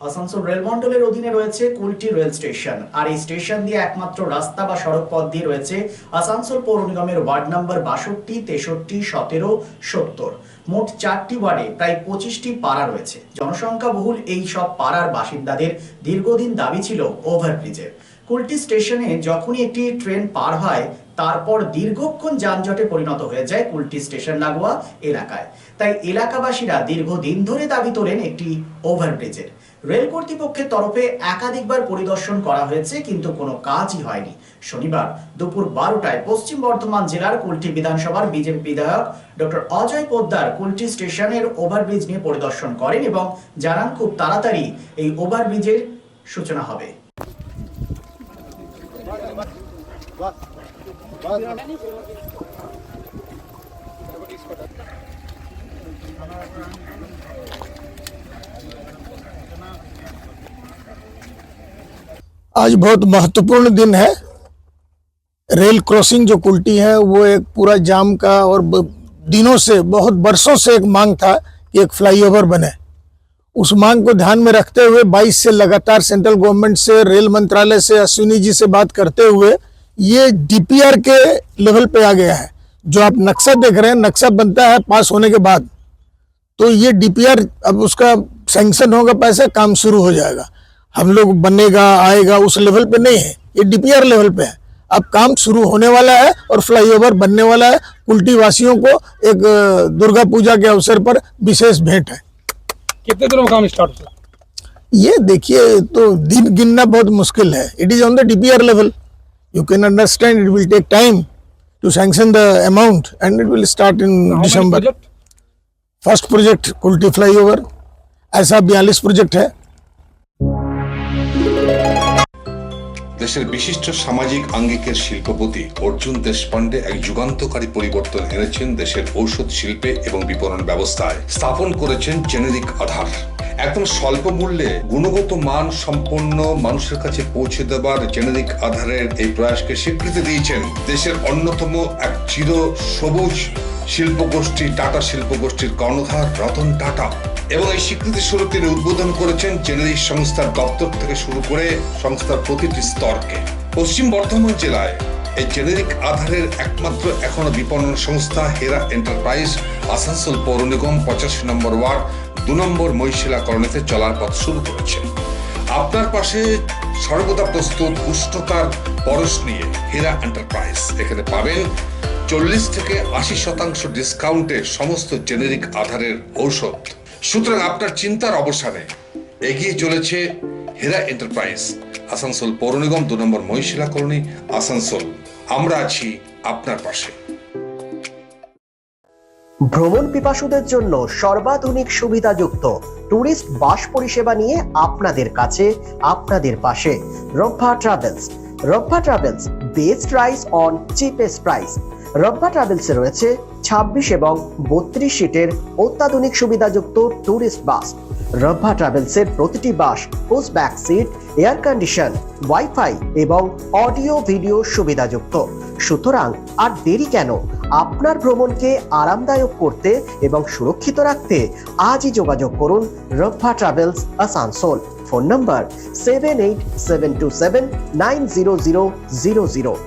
আসানসোল রেলমন্ডলের অধীনে রয়েছে Kulti rail station, আর এই স্টেশন দিয়ে একমাত্র রাস্তা বা সড়ক পথ দিয়ে রয়েছে আসানসোল পৌর নিগমের ওয়ার্ড নাম্বার 62, 63, 17, 70। মোট 4টি ওয়ার্ডে প্রায় 25টি পাড়া রয়েছে। জনসংখ্যা বহুল এই সব পাড়ার বাসিন্দাদের দীর্ঘদিন দাবি ছিল ওভারব্রিজের। কুলটি স্টেশনে যখনই একটি ট্রেন পার হয় তারপর দীর্ঘক্ষণ যানজটে পরিণত হয়ে যায় কুলটি স্টেশন লাগোয়া এলাকায়। তাই এলাকাবাসীরা দীর্ঘদিন ধরে দাবি তোলেন একটি ওভারব্রিজের। রেল কর্তৃপক্ষের তরফে একাধিকবার পরিদর্শন করা হয়েছে, কিন্তু কোনো কাজই হয়নি। শনিবার দুপুর 12টায় পশ্চিম বর্ধমান জেলার কুলটি বিধানসভার বিজেপি বিধায়ক ডক্টর অজয় পোদ্দার কুলটি স্টেশনের ওভারব্রিজ নিয়ে পরিদর্শন করেন এবং জানান খুব তাড়াতাড়ি এই ওভারব্রিজের সূচনা হবে। आज बहुत महत्वपूर्ण दिन है। रेल क्रॉसिंग जो कुल्टी है वो एक पूरा जाम का और दिनों से, बहुत बरसों से एक मांग था कि एक फ्लाईओवर बने। उस मांग को ध्यान में रखते हुए 22 से लगातार सेंट्रल गवर्नमेंट से, रेल मंत्रालय से, अश्विनी जी से बात करते हुए ये डीपीआर के लेवल पे आ गया है। जो आप नक्शा देख रहे हैं, नक्शा बनता है पास होने के बाद, तो ये डीपीआर अब उसका सैंक्शन होगा, पैसा काम शुरू हो जाएगा। हम लोग बनेगा आएगा उस लेवल पे नहीं है, ये डीपीआर लेवल पे है। अब काम शुरू होने वाला है और फ्लाईओवर बनने वाला है। कुल्टी वासियों को एक दुर्गा पूजा के अवसर पर विशेष भेंट है। कितने दिनों में काम स्टार्ट होगा? ये देखिए, तो दिन गिनना बहुत मुश्किल है। It is on the DPR level. You can understand it will take time to sanction the amount and it will start in December. First project Kulti flyover, ऐसा 42 प्रोजेक्ट है। দেশের বিশিষ্ট সামাজিক আঙ্গিকের শিল্পপতি অর্জুন দেশপান্ডে এক যুগান্তকারী পরিবর্তন এনেছেন দেশের ঔষধ শিল্পে এবং বিপণন ব্যবস্থায়। স্থাপন করেছেন জেনেরিক আধার। একদম স্বল্প মূল্যে গুণগত মান সম্পন্ন মানুষের কাছে পৌঁছে দেবার জেনেরিক আধারের এই প্রয়াসকে স্বীকৃতি দিয়েছেন দেশের অন্যতম এক চির সবুজ শিল্পগোষ্ঠী, টাটা শিল্পগোষ্ঠীর কর্ণধার রতন টাটা। এবং এই স্বীকৃতি স্বরূপ তিনি উদ্বোধন করেছেন জেনেরিক সংস্থার দপ্তর থেকে শুরু করে সংস্থার প্রতিটি স্তরকে। পশ্চিম বর্ধমান জেলায় এই জেনেরিক আধারের একমাত্র এখনো বিপণন সংস্থা হেরা এন্টারপ্রাইজ আসানসোল পৌর নিগম 85 নম্বর ওয়ার্ড 2 নম্বর মহিশিলা কলোনিতে চলার পথ শুরু করেছে। আপনার পাশে সর্বদা প্রস্তুত উষ্ণতার পরশ নিয়ে হেরা এন্টারপ্রাইজ। এখানে পাবেন 40 থেকে 80% ডিসকাউন্টে সমস্ত জেনেরিক আধারের ঔষধ। সুতরাং আপনার চিন্তার অবসানে এগিয়ে চলেছে হেরা এন্টারপ্রাইজ, আসানসোল পৌর নিগম 2 নম্বর মহিশিলা কলোনি, আসানসোল। আমরা আছি আপনার পাশে। ভ্রমণ পিপাসুদের জন্য সর্বাধুনিক সুবিধাযুক্ত ট্যুরিস্ট বাস পরিষেবা নিয়ে আপনাদের কাছে, আপনাদের পাশে Rabba travels. Rabba travels, best price on cheapest price. Rabba ট্রাভেলসে রয়েছে 26 এবং 32 সিটের অত্যাধুনিক সুবিধাযুক্ত ট্যুরিস্ট বাস। রব্বা ট্রাভেলসের প্রতিটি bus push back seat, air condition, wifi এবং অডিও ভিডিও সুবিধাযুক্ত। সুতরাং আর দেরি কেন? আপনার ভ্রমণকে আরামদায়ক করতে এবং সুরক্ষিত রাখতে আজই যোগাযোগ করুন রব্বা ট্রাভেলস আসানসোল। ফোন নম্বর 7872790000।